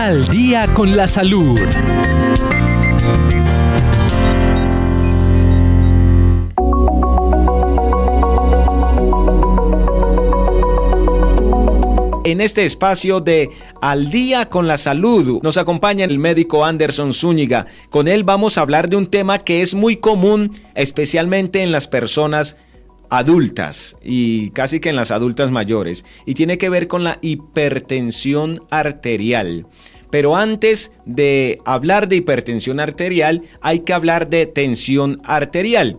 Al día con la salud. En este espacio de Al día con la salud nos acompaña el médico Anderson Zúñiga. Con él vamos a hablar de un tema que es muy común, especialmente en las personas adultas y casi que en las adultas mayores, y tiene que ver con la hipertensión arterial. Pero antes de hablar de hipertensión arterial, hay que hablar de tensión arterial.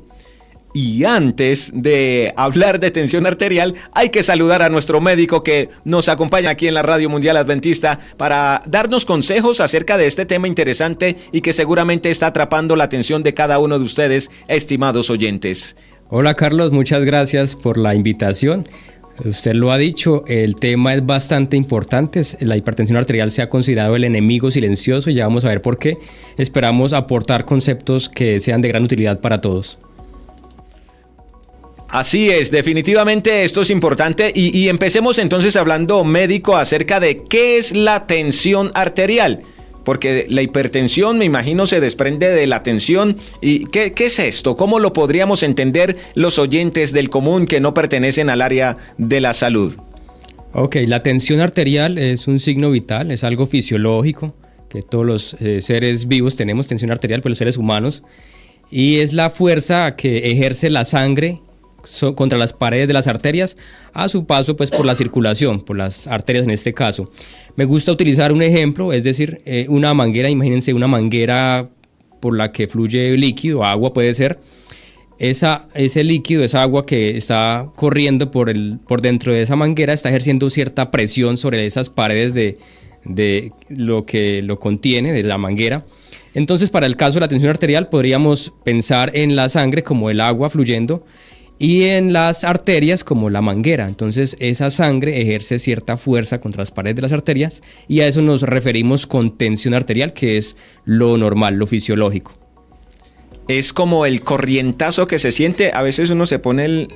Y antes de hablar de tensión arterial, hay que saludar a nuestro médico que nos acompaña aquí en la Radio Mundial Adventista para darnos consejos acerca de este tema interesante y que seguramente está atrapando la atención de cada uno de ustedes, estimados oyentes. Hola Carlos, muchas gracias por la invitación. Usted lo ha dicho, el tema es bastante importante. La hipertensión arterial se ha considerado el enemigo silencioso y ya vamos a ver por qué. Esperamos aportar conceptos que sean de gran utilidad para todos. Así es, definitivamente esto es importante y empecemos entonces hablando médico acerca de qué es la tensión arterial, porque la hipertensión me imagino se desprende de la tensión. ¿Y qué es esto? ¿Cómo lo podríamos entender los oyentes del común que no pertenecen al área de la salud? Ok, la tensión arterial es un signo vital, es algo fisiológico, que todos los seres vivos tenemos tensión arterial, pues los seres humanos, y es la fuerza que ejerce la sangre contra las paredes de las arterias a su paso pues por la circulación, por las arterias en este caso. Me gusta utilizar un ejemplo, es decir, una manguera. Imagínense una manguera por la que fluye líquido, agua puede ser. Ese líquido, esa agua que está corriendo por dentro de esa manguera está ejerciendo cierta presión sobre esas paredes de lo que lo contiene, de la manguera. Entonces, para el caso de la tensión arterial podríamos pensar en la sangre como el agua fluyendo y en las arterias como la manguera. Entonces esa sangre ejerce cierta fuerza contra las paredes de las arterias y a eso nos referimos con tensión arterial, que es lo normal, lo fisiológico. Es como el corrientazo que se siente. A veces uno se pone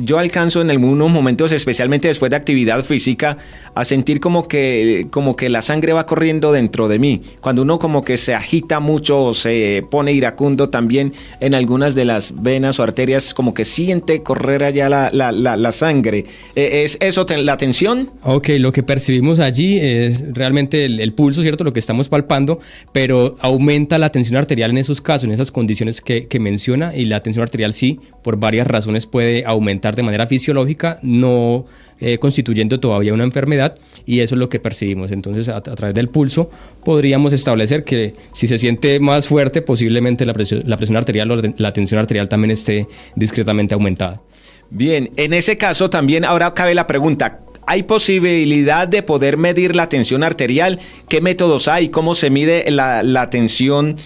yo alcanzo en algunos momentos, especialmente después de actividad física, a sentir como que la sangre va corriendo dentro de mí. Cuando uno como que se agita mucho o se pone iracundo, también en algunas de las venas o arterias como que siente correr allá la sangre. ¿Es eso la tensión? Ok, lo que percibimos allí es realmente el pulso, ¿cierto? Lo que estamos palpando, pero aumenta la tensión arterial en esos casos, en esas condiciones que menciona, y la tensión arterial sí, por varias razones puede aumentar de manera fisiológica, no constituyendo todavía una enfermedad, y eso es lo que percibimos. Entonces a través del pulso podríamos establecer que si se siente más fuerte, posiblemente la presión arterial o la tensión arterial también esté discretamente aumentada. Bien, en ese caso también ahora cabe la pregunta: ¿hay posibilidad de poder medir la tensión arterial? ¿Qué métodos hay? ¿Cómo se mide la tensión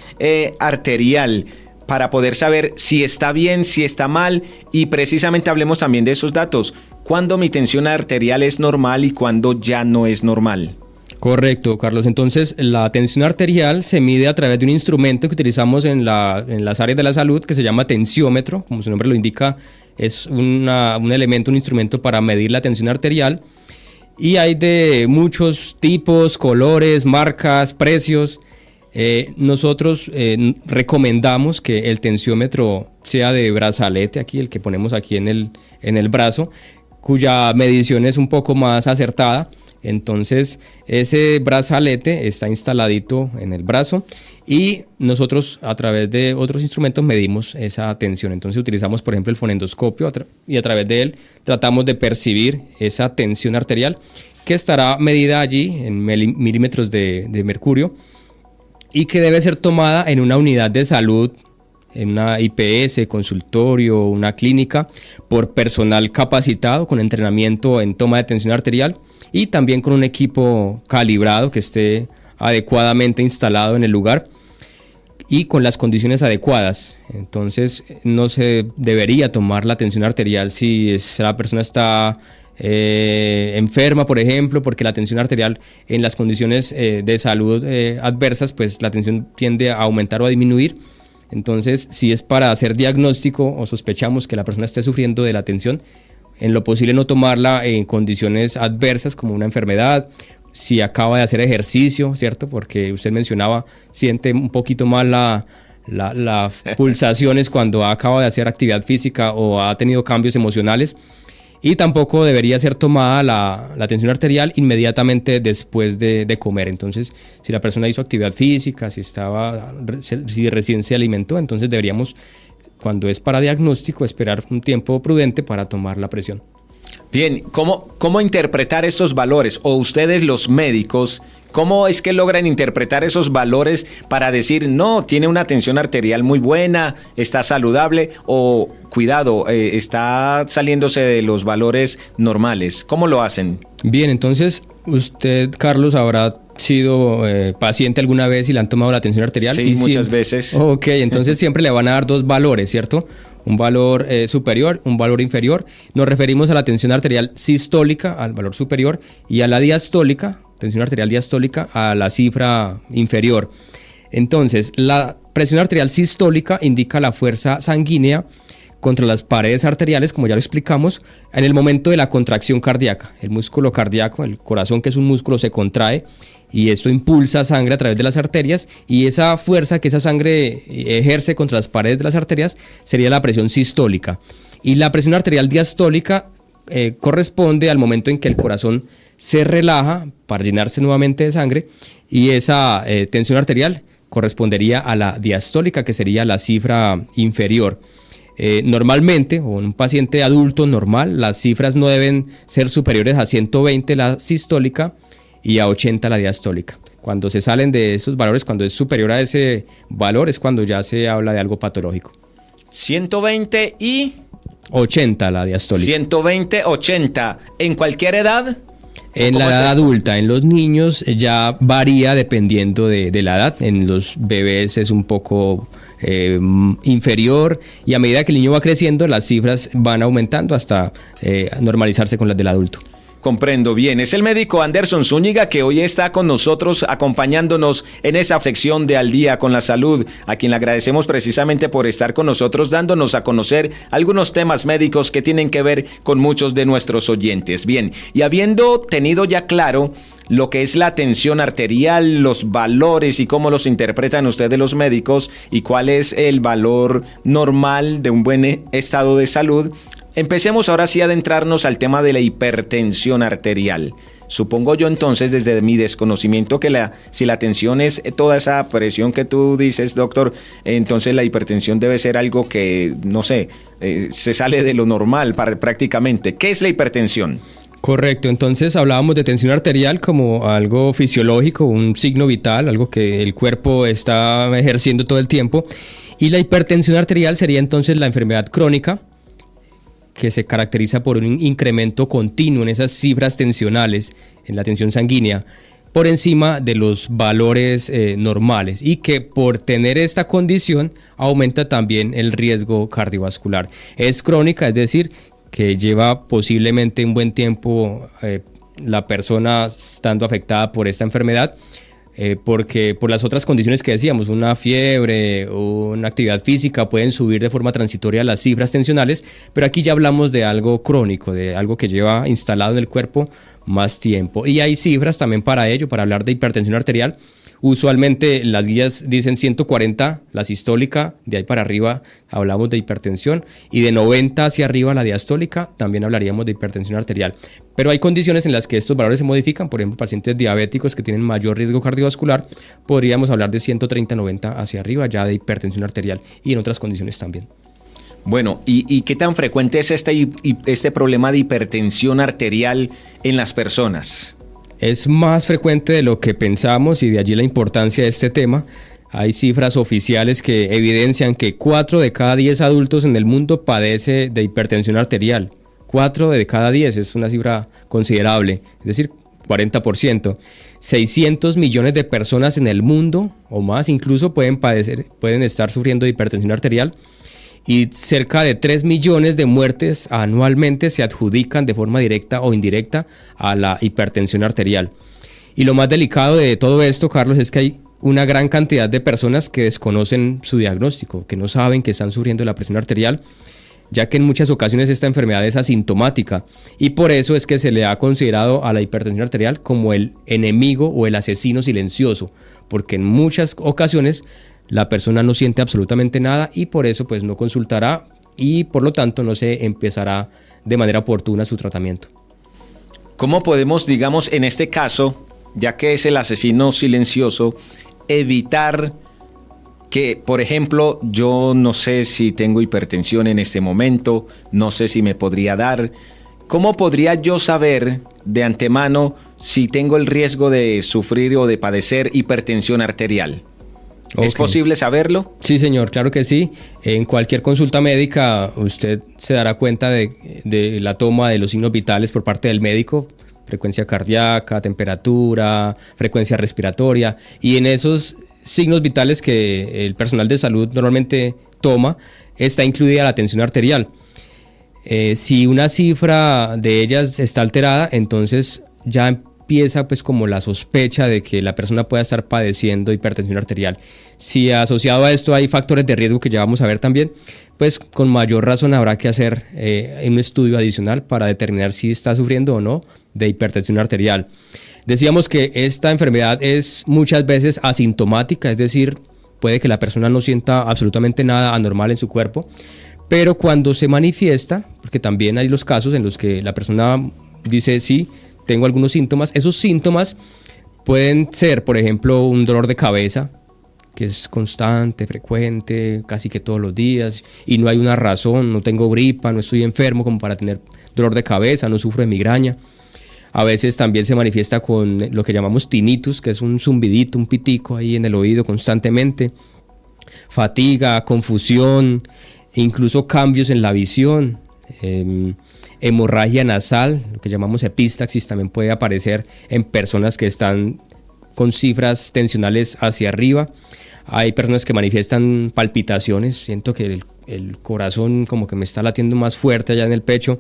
arterial? Para poder saber si está bien, si está mal, y precisamente hablemos también de esos datos. ¿Cuándo mi tensión arterial es normal y cuándo ya no es normal? Correcto, Carlos. Entonces, la tensión arterial se mide a través de un instrumento que utilizamos en las áreas de la salud, que se llama tensiómetro. Como su nombre lo indica, es un elemento, un instrumento para medir la tensión arterial. Y hay de muchos tipos, colores, marcas, precios. Nosotros recomendamos que el tensiómetro sea de brazalete, aquí el que ponemos aquí en el brazo, cuya medición es un poco más acertada. Entonces ese brazalete está instaladito en el brazo y nosotros a través de otros instrumentos medimos esa tensión. Entonces utilizamos por ejemplo el fonendoscopio y a través de él tratamos de percibir esa tensión arterial, que estará medida allí en milímetros de mercurio, y que debe ser tomada en una unidad de salud, en una IPS, consultorio, una clínica, por personal capacitado con entrenamiento en toma de tensión arterial y también con un equipo calibrado que esté adecuadamente instalado en el lugar y con las condiciones adecuadas. Entonces no se debería tomar la tensión arterial si la persona está enferma, por ejemplo, porque la tensión arterial en las condiciones de salud adversas, pues la tensión tiende a aumentar o a disminuir. Entonces, si es para hacer diagnóstico o sospechamos que la persona esté sufriendo de la tensión, en lo posible no tomarla en condiciones adversas como una enfermedad, si acaba de hacer ejercicio, ¿cierto? Porque usted mencionaba, siente un poquito más las pulsaciones cuando acaba de hacer actividad física o ha tenido cambios emocionales. Y tampoco debería ser tomada la tensión arterial inmediatamente después de comer. Entonces, si la persona hizo actividad física, si recién se alimentó, entonces deberíamos, cuando es para diagnóstico, esperar un tiempo prudente para tomar la presión. Bien, ¿cómo interpretar estos valores? O ustedes, los médicos, ¿cómo es que logran interpretar esos valores para decir, no, tiene una tensión arterial muy buena, está saludable, o cuidado, está saliéndose de los valores normales? ¿Cómo lo hacen? Bien, entonces usted, Carlos, habrá sido paciente alguna vez y le han tomado la tensión arterial. Sí, muchas veces. Ok, entonces siempre le van a dar dos valores, ¿cierto? Un valor superior, un valor inferior. Nos referimos a la tensión arterial sistólica, al valor superior, y a la diastólica, tensión arterial diastólica, a la cifra inferior. Entonces, la presión arterial sistólica indica la fuerza sanguínea contra las paredes arteriales, como ya lo explicamos, en el momento de la contracción cardíaca. El músculo cardíaco, el corazón, que es un músculo, se contrae y esto impulsa sangre a través de las arterias, y esa fuerza que esa sangre ejerce contra las paredes de las arterias sería la presión sistólica. Y la presión arterial diastólica corresponde al momento en que el corazón se relaja para llenarse nuevamente de sangre, y esa tensión arterial correspondería a la diastólica, que sería la cifra inferior. Normalmente, o en un paciente adulto normal, las cifras no deben ser superiores a 120 la sistólica y a 80 la diastólica. Cuando se salen de esos valores, cuando es superior a ese valor, es cuando ya se habla de algo patológico. 120 y 80 la diastólica. 120, 80. ¿En cualquier edad? En la edad adulta, en los niños ya varía dependiendo de la edad. En los bebés es un poco inferior, y a medida que el niño va creciendo, las cifras van aumentando hasta normalizarse con las del adulto. Comprendo bien. Es el médico Anderson Zúñiga, que hoy está con nosotros acompañándonos en esa sección de Al Día con la Salud, a quien le agradecemos precisamente por estar con nosotros, dándonos a conocer algunos temas médicos que tienen que ver con muchos de nuestros oyentes. Bien, y habiendo tenido ya claro lo que es la tensión arterial, los valores y cómo los interpretan ustedes los médicos, y cuál es el valor normal de un buen estado de salud, empecemos ahora sí a adentrarnos al tema de la hipertensión arterial. Supongo yo entonces, desde mi desconocimiento, que si la tensión es toda esa presión que tú dices, doctor, entonces la hipertensión debe ser algo que, no sé, se sale de lo normal prácticamente. ¿Qué es la hipertensión? Correcto, entonces hablábamos de tensión arterial como algo fisiológico, un signo vital, algo que el cuerpo está ejerciendo todo el tiempo, y la hipertensión arterial sería entonces la enfermedad crónica, que se caracteriza por un incremento continuo en esas cifras tensionales, en la tensión sanguínea, por encima de los valores normales, y que por tener esta condición aumenta también el riesgo cardiovascular. Es crónica, es decir, que lleva posiblemente un buen tiempo la persona estando afectada por esta enfermedad, porque por las otras condiciones que decíamos, una fiebre o una actividad física, pueden subir de forma transitoria las cifras tensionales, pero aquí ya hablamos de algo crónico, de algo que lleva instalado en el cuerpo más tiempo. Y hay cifras también para ello, para hablar de hipertensión arterial. Usualmente las guías dicen 140 la sistólica, de ahí para arriba hablamos de hipertensión, y de 90 hacia arriba la diastólica también hablaríamos de hipertensión arterial. Pero hay condiciones en las que estos valores se modifican, por ejemplo, pacientes diabéticos que tienen mayor riesgo cardiovascular, podríamos hablar de 130-90 hacia arriba ya de hipertensión arterial, y en otras condiciones también. Bueno, ¿y qué tan frecuente es este problema de hipertensión arterial en las personas? Es más frecuente de lo que pensamos, y de allí la importancia de este tema. Hay cifras oficiales que evidencian que 4 de cada 10 adultos en el mundo padece de hipertensión arterial. 4 de cada 10 es una cifra considerable, es decir, 40%. 600 millones de personas en el mundo, o más incluso, pueden estar sufriendo de hipertensión arterial. Y cerca de 3 millones de muertes anualmente se adjudican de forma directa o indirecta a la hipertensión arterial. Y lo más delicado de todo esto, Carlos, es que hay una gran cantidad de personas que desconocen su diagnóstico, que no saben que están sufriendo de la presión arterial. ya que en muchas ocasiones esta enfermedad es asintomática y por eso es que se le ha considerado a la hipertensión arterial como el enemigo o el asesino silencioso, porque en muchas ocasiones la persona no siente absolutamente nada y por eso pues no consultará y por lo tanto no se empezará de manera oportuna su tratamiento. ¿Cómo podemos, digamos, en este caso, ya que es el asesino silencioso, evitar que, por ejemplo, yo no sé si tengo hipertensión en este momento, no sé si me podría dar? ¿Cómo podría yo saber de antemano si tengo el riesgo de sufrir o de padecer hipertensión arterial? ¿Es posible saberlo? Sí, señor, claro que sí. En cualquier consulta médica usted se dará cuenta de la toma de los signos vitales por parte del médico, frecuencia cardíaca, temperatura, frecuencia respiratoria, y en esos signos vitales que el personal de salud normalmente toma está incluida la tensión arterial. Si una cifra de ellas está alterada, entonces ya empieza pues como la sospecha de que la persona pueda estar padeciendo hipertensión arterial. Si asociado a esto hay factores de riesgo que ya vamos a ver también, pues con mayor razón habrá que hacer un estudio adicional para determinar si está sufriendo o no de hipertensión arterial. Decíamos que esta enfermedad es muchas veces asintomática, es decir, puede que la persona no sienta absolutamente nada anormal en su cuerpo, pero cuando se manifiesta, porque también hay los casos en los que la persona dice sí, tengo algunos síntomas, esos síntomas pueden ser, por ejemplo, un dolor de cabeza, que es constante, frecuente, casi que todos los días, y no hay una razón, no tengo gripa, no estoy enfermo como para tener dolor de cabeza, no sufro de migraña. A veces también se manifiesta con lo que llamamos tinnitus, que es un zumbidito, un pitico ahí en el oído constantemente, fatiga, confusión, incluso cambios en la visión, hemorragia nasal, lo que llamamos epistaxis, también puede aparecer en personas que están con cifras tensionales hacia arriba. Hay personas que manifiestan palpitaciones, siento que el corazón como que me está latiendo más fuerte allá en el pecho.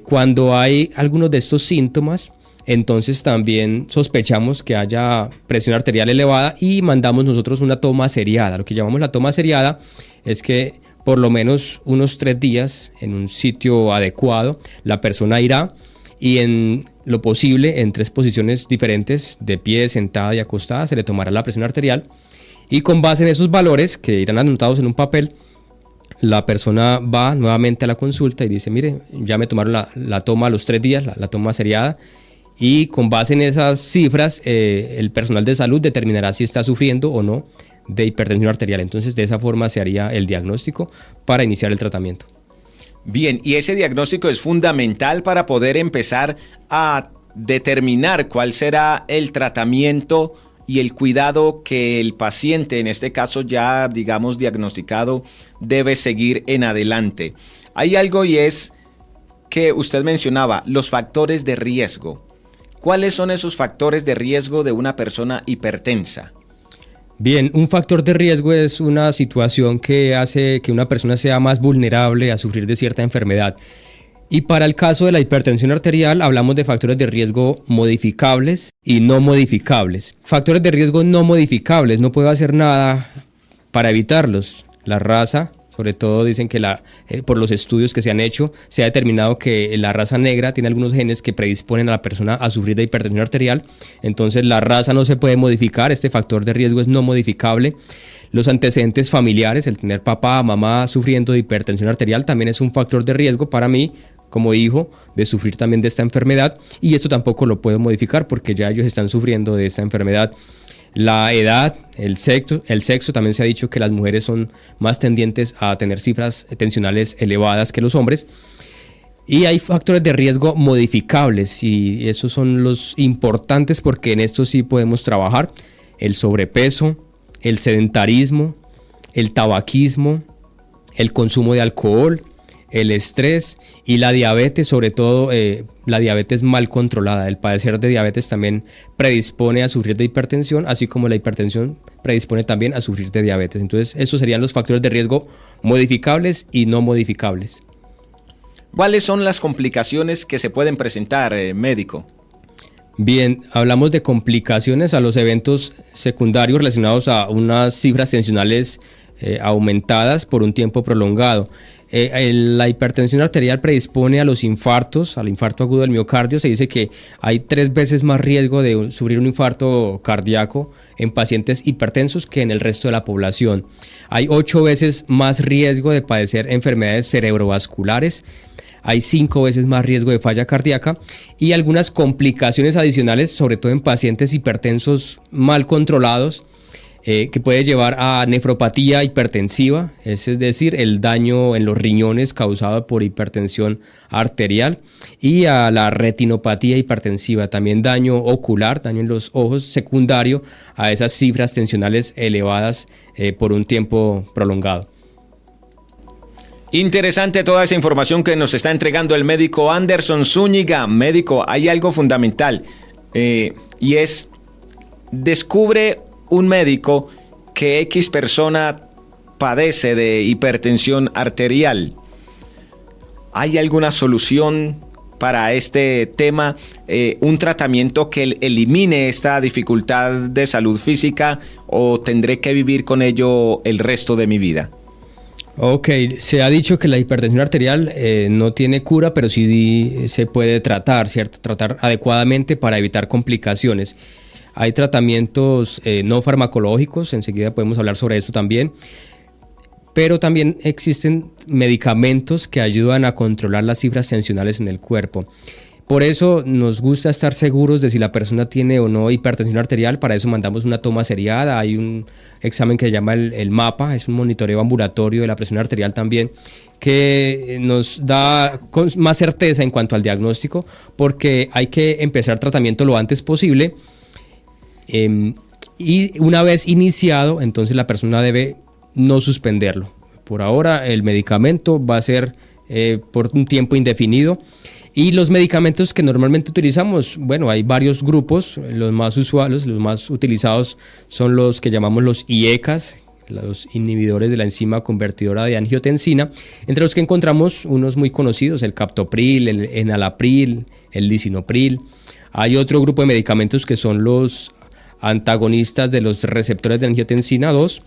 Cuando hay algunos de estos síntomas, entonces también sospechamos que haya presión arterial elevada y mandamos nosotros una toma seriada. Lo que llamamos la toma seriada es que por lo menos unos 3 días en un sitio adecuado la persona irá y en lo posible en 3 posiciones diferentes, de pie, sentada y acostada, se le tomará la presión arterial y con base en esos valores que irán anotados en un papel, la persona va nuevamente a la consulta y dice, mire, ya me tomaron la toma a los 3 días, la toma seriada, y con base en esas cifras el personal de salud determinará si está sufriendo o no de hipertensión arterial. Entonces de esa forma se haría el diagnóstico para iniciar el tratamiento. Bien, y ese diagnóstico es fundamental para poder empezar a determinar cuál será el tratamiento y el cuidado que el paciente, en este caso ya digamos diagnosticado, debe seguir en adelante. Hay algo y es que usted mencionaba, los factores de riesgo. ¿Cuáles son esos factores de riesgo de una persona hipertensa? Bien, un factor de riesgo es una situación que hace que una persona sea más vulnerable a sufrir de cierta enfermedad. Y para el caso de la hipertensión arterial hablamos de factores de riesgo modificables y no modificables. Factores de riesgo no modificables, no puedo hacer nada para evitarlos. La raza, sobre todo dicen que por los estudios que se han hecho, se ha determinado que la raza negra tiene algunos genes que predisponen a la persona a sufrir de hipertensión arterial. Entonces la raza no se puede modificar, este factor de riesgo es no modificable. Los antecedentes familiares, el tener papá, mamá sufriendo de hipertensión arterial también es un factor de riesgo para mí, como hijo, de sufrir también de esta enfermedad, y esto tampoco lo puedo modificar porque ya ellos están sufriendo de esta enfermedad. La edad, el sexo, también se ha dicho que las mujeres son más tendientes a tener cifras tensionales elevadas que los hombres. Y hay factores de riesgo modificables y esos son los importantes porque en esto sí podemos trabajar: el sobrepeso, el sedentarismo, el tabaquismo, el consumo de alcohol, el estrés y la diabetes, sobre todo la diabetes mal controlada. El padecer de diabetes también predispone a sufrir de hipertensión, así como la hipertensión predispone también a sufrir de diabetes. Entonces, estos serían los factores de riesgo modificables y no modificables. ¿Cuáles son las complicaciones que se pueden presentar, médico? Bien, hablamos de complicaciones a los eventos secundarios relacionados a unas cifras tensionales aumentadas por un tiempo prolongado. La hipertensión arterial predispone a los infartos, al infarto agudo del miocardio. Se dice que hay 3 veces más riesgo de sufrir un infarto cardíaco en pacientes hipertensos que en el resto de la población. Hay 8 veces más riesgo de padecer enfermedades cerebrovasculares. Hay 5 veces más riesgo de falla cardíaca y algunas complicaciones adicionales, sobre todo en pacientes hipertensos mal controlados, que puede llevar a nefropatía hipertensiva, es decir, el daño en los riñones causado por hipertensión arterial, y a la retinopatía hipertensiva, también daño ocular, daño en los ojos secundario a esas cifras tensionales elevadas por un tiempo prolongado. Interesante toda esa información que nos está entregando el médico Anderson Zúñiga. Médico, hay algo fundamental y es, descubre un médico que X persona padece de hipertensión arterial. ¿Hay alguna solución para este tema? ¿Un tratamiento que elimine esta dificultad de salud física o tendré que vivir con ello el resto de mi vida? Ok, se ha dicho que la hipertensión arterial no tiene cura, pero sí se puede tratar, ¿cierto? Tratar adecuadamente para evitar complicaciones. Hay tratamientos no farmacológicos, enseguida podemos hablar sobre eso también, pero también existen medicamentos que ayudan a controlar las cifras tensionales en el cuerpo. Por eso nos gusta estar seguros de si la persona tiene o no hipertensión arterial. Para eso mandamos una toma seriada. Hay un examen que se llama el MAPA, es un monitoreo ambulatorio de la presión arterial también, que nos da más certeza en cuanto al diagnóstico, porque hay que empezar tratamiento lo antes posible. Y una vez iniciado, entonces la persona debe no suspenderlo. Por ahora el medicamento va a ser por un tiempo indefinido. Y los medicamentos que normalmente utilizamos, bueno, hay varios grupos. Los más usuales, los más utilizados son los que llamamos los IECAs, los inhibidores de la enzima convertidora de angiotensina, entre los que encontramos unos muy conocidos, el captopril, el enalapril, el lisinopril. Hay otro grupo de medicamentos que son los antagonistas de los receptores de angiotensina 2,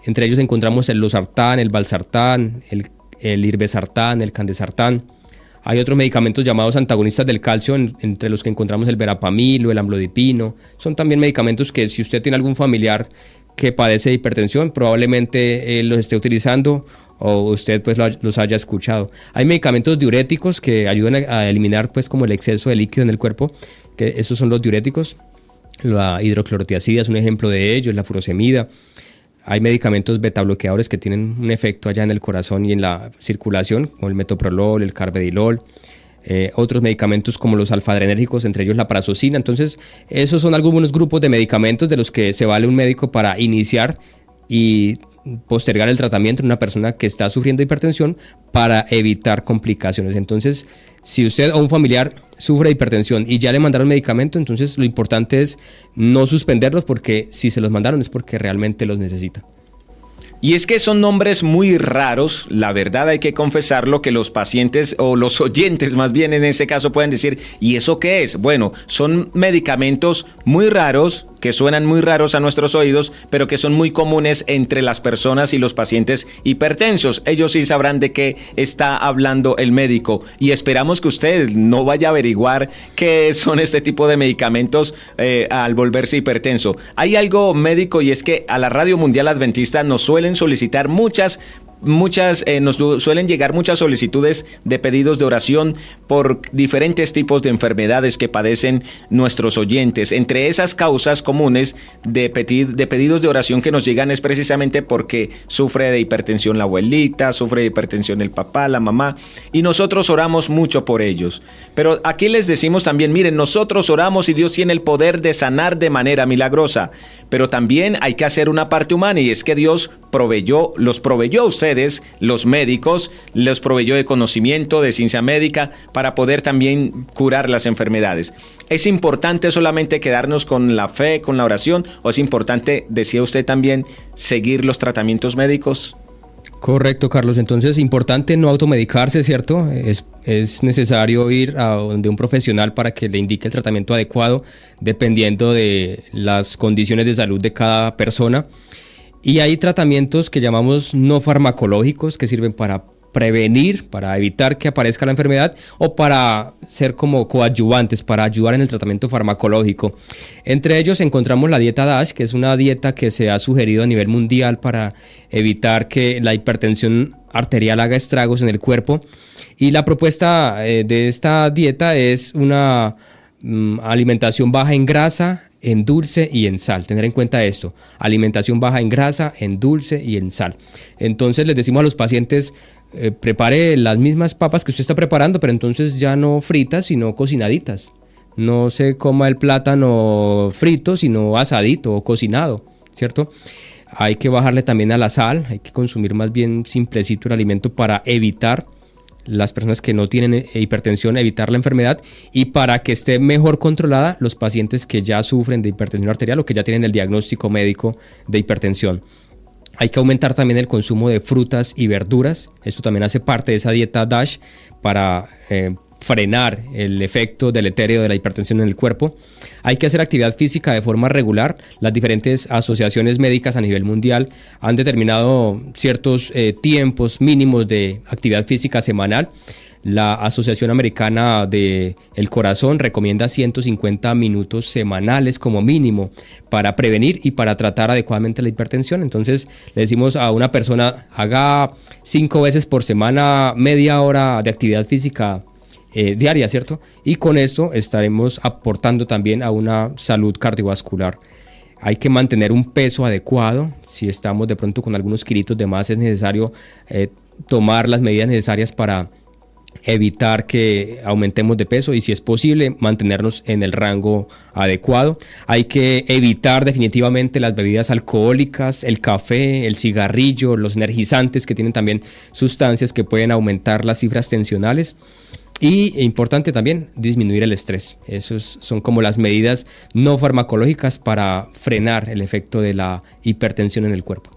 entre ellos encontramos el losartán, el valsartán, el irbesartán, el candesartán. Hay otros medicamentos llamados antagonistas del calcio, entre los que encontramos el verapamil o el amlodipino. Son también medicamentos que, si usted tiene algún familiar que padece de hipertensión, probablemente los esté utilizando o usted pues los haya escuchado. Hay medicamentos diuréticos que ayudan a eliminar pues como el exceso de líquido en el cuerpo, que esos son los diuréticos. La hidroclorotiazida es un ejemplo de ello, la furosemida. Hay medicamentos betabloqueadores que tienen un efecto allá en el corazón y en la circulación, como el metoprolol, el carvedilol. Otros medicamentos como los alfa-adrenérgicos, entre ellos la prazosina. Entonces, esos son algunos grupos de medicamentos de los que se vale un médico para iniciar y postergar el tratamiento en una persona que está sufriendo hipertensión para evitar complicaciones. Entonces, si usted o un familiar sufre de hipertensión y ya le mandaron medicamento, entonces lo importante es no suspenderlos, porque si se los mandaron es porque realmente los necesita. Y es que son nombres muy raros, la verdad hay que confesarlo, que los pacientes o los oyentes más bien en ese caso pueden decir, ¿y eso qué es? Bueno, son medicamentos muy raros, que suenan muy raros a nuestros oídos, pero que son muy comunes entre las personas y los pacientes hipertensos. Ellos sí sabrán de qué está hablando el médico, y esperamos que usted no vaya a averiguar qué son este tipo de medicamentos al volverse hipertenso. Hay algo médico, y es que a la Radio Mundial Adventista nos suelen solicitar nos suelen llegar muchas solicitudes de pedidos de oración por diferentes tipos de enfermedades que padecen nuestros oyentes. Entre esas causas comunes de pedidos de oración que nos llegan es precisamente porque sufre de hipertensión la abuelita, sufre de hipertensión el papá, la mamá, y nosotros oramos mucho por ellos. Pero aquí les decimos también, miren, nosotros oramos y Dios tiene el poder de sanar de manera milagrosa, pero también hay que hacer una parte humana, y es que Dios los proveyó a ustedes, los médicos, los proveyó de conocimiento, de ciencia médica, para poder también curar las enfermedades. ¿Es importante solamente quedarnos con la fe, con la oración, o es importante, decía usted también, seguir los tratamientos médicos? Correcto, Carlos. Entonces, importante no automedicarse, ¿cierto? Es necesario ir a donde un profesional para que le indique el tratamiento adecuado, dependiendo de las condiciones de salud de cada persona. Y hay tratamientos que llamamos no farmacológicos, que sirven para prevenir, para evitar que aparezca la enfermedad o para ser como coadyuvantes, para ayudar en el tratamiento farmacológico. Entre ellos encontramos la dieta DASH, que es una dieta que se ha sugerido a nivel mundial para evitar que la hipertensión arterial haga estragos en el cuerpo. Y la propuesta de esta dieta es una alimentación baja en grasa, en dulce y en sal. Tener en cuenta esto: alimentación baja en grasa, en dulce y en sal. Entonces les decimos a los pacientes: prepare las mismas papas que usted está preparando, pero entonces ya no fritas, sino cocinaditas. No se coma el plátano frito, sino asadito o cocinado, ¿cierto? Hay que bajarle también a la sal, hay que consumir más bien simplecito el alimento para evitar, las personas que no tienen hipertensión, evitar la enfermedad, y para que esté mejor controlada los pacientes que ya sufren de hipertensión arterial o que ya tienen el diagnóstico médico de hipertensión. Hay que aumentar también el consumo de frutas y verduras. Esto también hace parte de esa dieta DASH para frenar el efecto deletérea de la hipertensión en el cuerpo. Hay que hacer actividad física de forma regular. Las diferentes asociaciones médicas a nivel mundial han determinado ciertos tiempos mínimos de actividad física semanal. La Asociación Americana del Corazón recomienda 150 minutos semanales como mínimo para prevenir y para tratar adecuadamente la hipertensión. Entonces le decimos a una persona: haga 5 veces por semana media hora de actividad física diaria, ¿cierto? Y con esto estaremos aportando también a una salud cardiovascular. Hay que mantener un peso adecuado. Si estamos de pronto con algunos kilitos de más, es necesario tomar las medidas necesarias para evitar que aumentemos de peso y, si es posible, mantenernos en el rango adecuado. Hay que evitar definitivamente las bebidas alcohólicas, el café, el cigarrillo, los energizantes, que tienen también sustancias que pueden aumentar las cifras tensionales. Y importante también, disminuir el estrés. Esas son como las medidas no farmacológicas para frenar el efecto de la hipertensión en el cuerpo.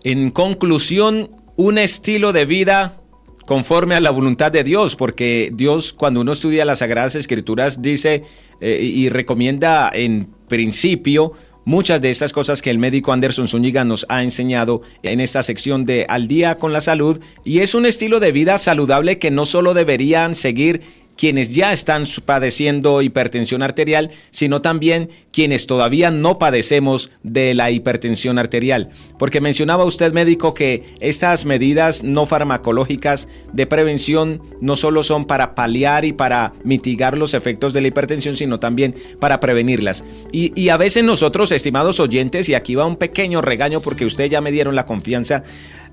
En conclusión, un estilo de vida conforme a la voluntad de Dios, porque Dios, cuando uno estudia las Sagradas Escrituras, dice y recomienda en principio muchas de estas cosas que el médico Anderson Zúñiga nos ha enseñado en esta sección de Al Día con la Salud, y es un estilo de vida saludable que no solo deberían seguir quienes ya están padeciendo hipertensión arterial, sino también quienes todavía no padecemos de la hipertensión arterial. Porque mencionaba usted, médico, que estas medidas no farmacológicas de prevención no solo son para paliar y para mitigar los efectos de la hipertensión, sino también para prevenirlas. Y a veces nosotros, estimados oyentes, y aquí va un pequeño regaño porque ustedes ya me dieron la confianza,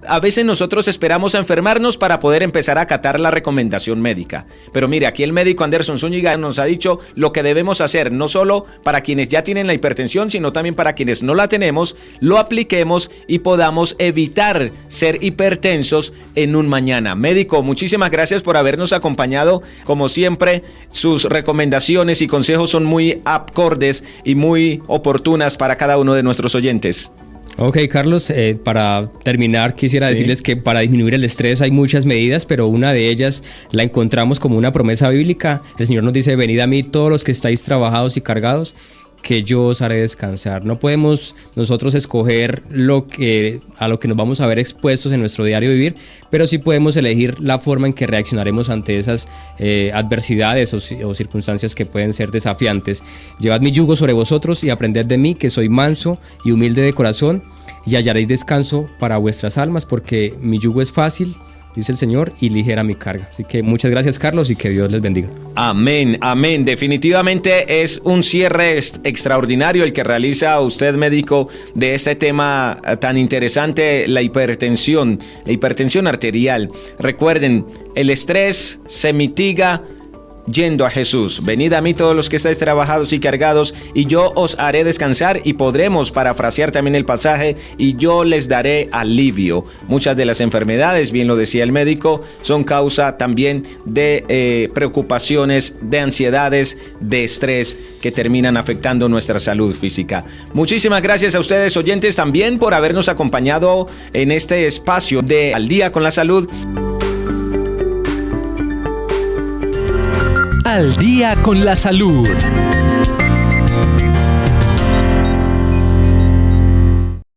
a veces nosotros esperamos a enfermarnos para poder empezar a acatar la recomendación médica. Pero mire, aquí el médico Anderson Zúñiga nos ha dicho lo que debemos hacer, no solo para quienes ya tienen la hipertensión, sino también para quienes no la tenemos, lo apliquemos y podamos evitar ser hipertensos en un mañana. Médico, muchísimas gracias por habernos acompañado. Como siempre, sus recomendaciones y consejos son muy acordes y muy oportunas para cada uno de nuestros oyentes. Ok, Carlos, para terminar quisiera decirles que para disminuir el estrés hay muchas medidas, pero una de ellas la encontramos como una promesa bíblica. El Señor nos dice: venid a mí todos los que estáis trabajados y cargados, que yo os haré descansar. No podemos nosotros escoger a lo que nos vamos a ver expuestos en nuestro diario vivir, pero sí podemos elegir la forma en que reaccionaremos ante esas adversidades o circunstancias que pueden ser desafiantes. Llevad mi yugo sobre vosotros y aprended de mí, que soy manso y humilde de corazón, y hallaréis descanso para vuestras almas, porque mi yugo es fácil, dice el Señor, y ligera mi carga. Así que muchas gracias, Carlos, y que Dios les bendiga. Amén, amén. Definitivamente es un cierre extraordinario el que realiza usted, médico, de este tema tan interesante, la hipertensión arterial. Recuerden, el estrés se mitiga yendo a Jesús. Venid a mí todos los que estáis trabajados y cargados, y yo os haré descansar. Y podremos parafrasear también el pasaje: y yo les daré alivio. Muchas de las enfermedades, bien lo decía el médico, son causa también de preocupaciones, de ansiedades, de estrés, que terminan afectando nuestra salud física. Muchísimas gracias a ustedes, oyentes, también por habernos acompañado en este espacio de Al Día con la Salud. Al Día con la Salud.